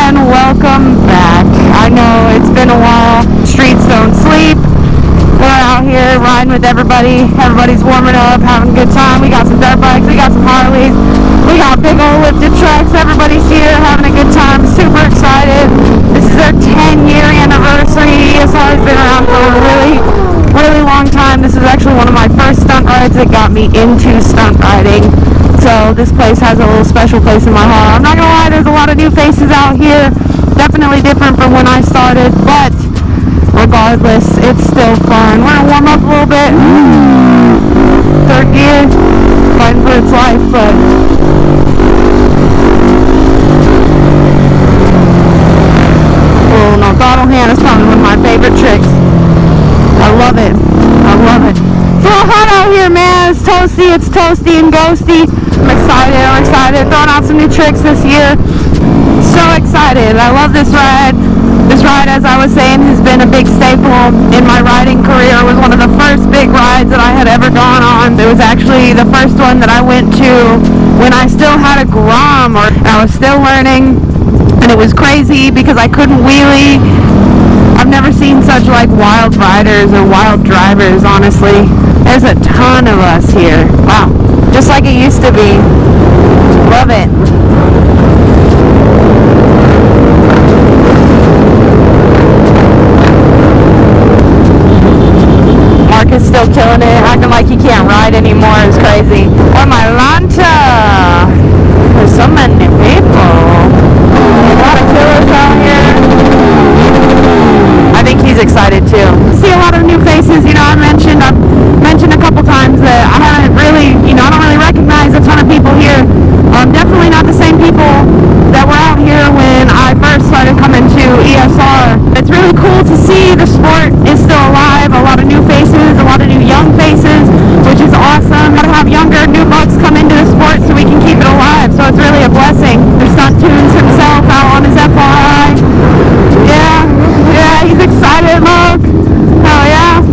and welcome back. I know it's been a while. Streets don't sleep. We're out here riding with everybody. Everybody's warming up, having a good time. We got some dirt bikes, we got some Harleys, we got big old lifted trucks. Everybody's here having a good time. Super excited. This is our 10-year anniversary. It's always been around for a really long time. This is actually one of my first stunt rides that got me into stunt riding. So this place has a little special place in my heart. I'm not gonna lie, there's a lot of new faces out here. Definitely different from when I started, but regardless, it's still fun. We're gonna warm up a little bit. Third gear, fighting for its life, but oh no, throttle hand is probably one of my favorite tricks. I love it. I love it. It's a little hot out here, man. It's toasty and ghosty. I'm excited. Throwing out some new tricks this year. So excited. I love this ride. This ride, as I was saying, has been a big staple in my riding career. It was one of the first big rides that I had ever gone on. It was actually the first one that I went to when I still had a Grom, or I was still learning, and it was crazy because I couldn't wheelie. I've never seen such like wild riders or wild drivers, honestly. There's a ton of us here. Wow. Just like it used to be. Love it. Mark is still killing it, acting like he can't ride anymore. It's crazy. Or my Lanta. There's so many people. A lot of killers out here. I think he's excited too. See a lot of new faces. I've mentioned a couple times that I haven't really, I don't really recognize a ton of people here. Definitely not the same people that were out here when I first started coming to ESR. It's really cool to see the sport is still alive. A lot of new faces, a lot of new young faces, which is awesome. Gotta have younger, new bucks come into the sport so we can keep it alive. So it's really a blessing. There's Stunt Tunes himself out on his FYI. Yeah, he's excited, look. Hell yeah.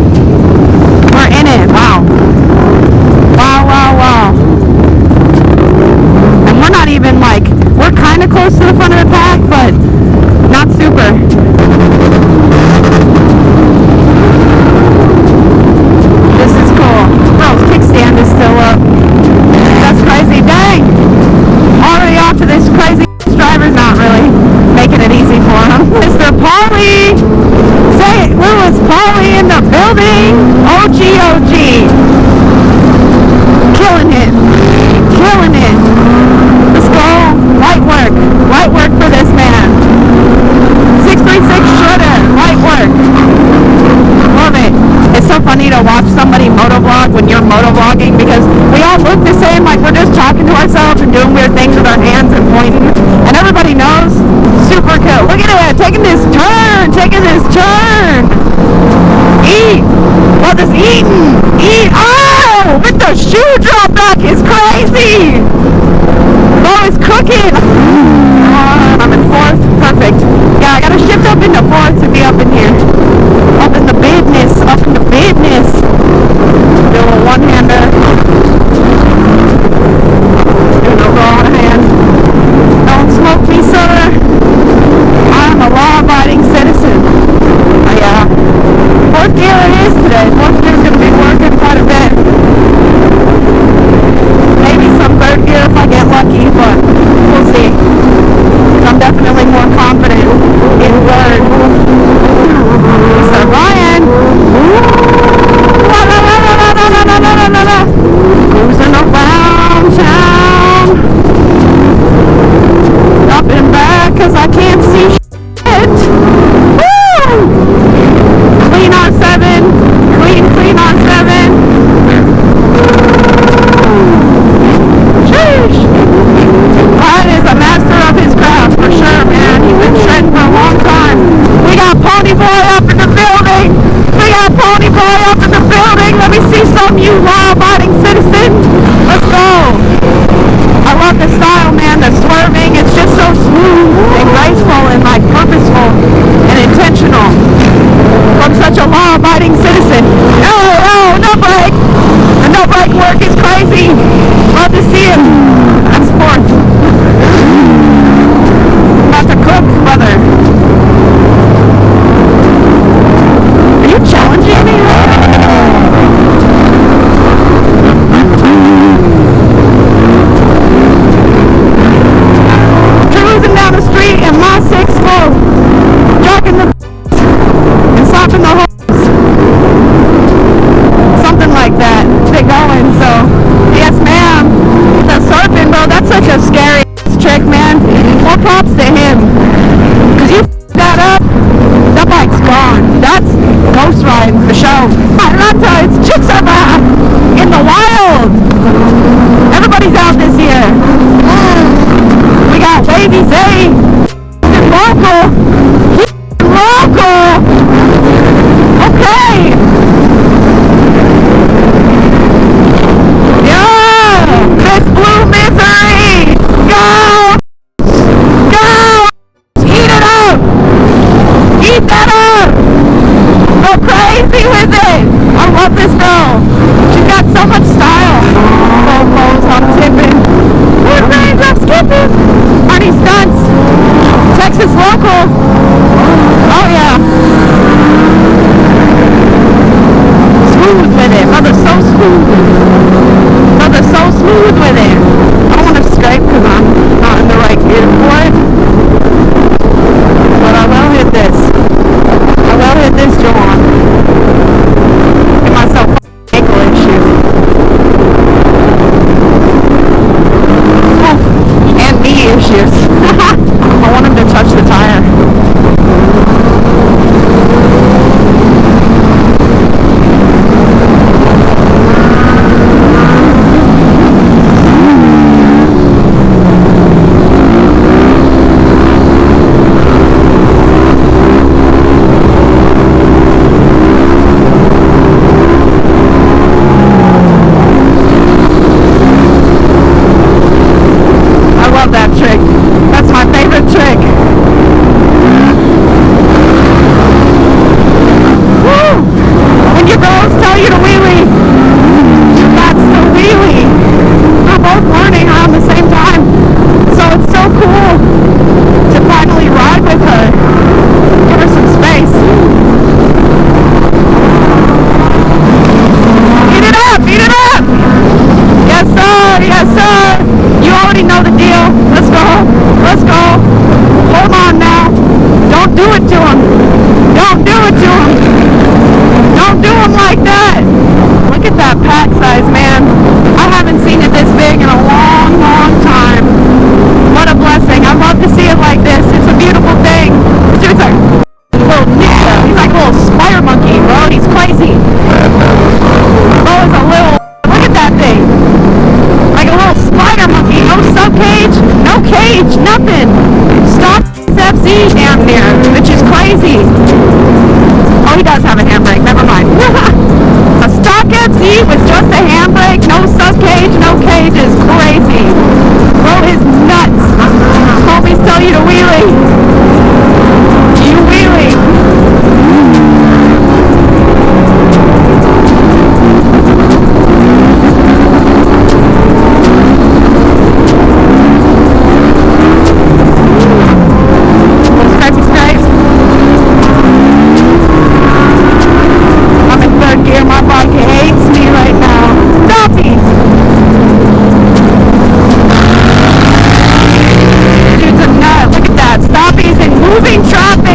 We're in it. Wow. And we're not even we're kind of close to the front of the pack, but not super. This is cool. Bro's kickstand is still up. That's crazy. Dang. Already off to this crazy driver's not really making it easy for him. Mr. Paulie. Say it, Lewis Paulie in the building. OG. Killing it. Let's go. Light work for this man. 636 shredder. Light work. Love it. It's so funny to watch somebody motovlog when you're motovlogging because we all look the same, like we're just talking to ourselves and doing weird things with our hands and pointing. And everybody knows. Super cool. Look at it. Taking this turn. Eat. Love this eating. Eat. Oh, with the shoe drop back is crazy. Oh, it's cooking. I'm in fourth. Perfect. Yeah, I gotta shift up into fourth to be up in here. Up in the business. Do a one-hander. Do no wrong hand. Don't smoke me, sir. I'm a law-abiding citizen. Yeah. Fourth gear it is today. Fourth gear is gonna be working quite a bit. Maybe some third gear if I get lucky, but we'll see. I'm definitely more confident in third. Mr. Ryan. Cruising around town. Up and back cause I can't see shit. Woo! Clean R7. Clean. Texas local. Oh yeah. Smooth with it. Brother's so smooth. Brother's so smooth with it. I don't want to scrape because I'm not in the right gear for it. But I will hit this. I will hit this John. Get myself ankle issues. And knee issues. I want him to touch the tire. Nothing. Stock FC down there, which is crazy. Oh, he does have a handbrake. Never mind. A stock FC with just a handbrake, no sub cage, no cage is crazy. Bro is nuts. Homies tell you to wheelie. You wheelie. Moving traffic.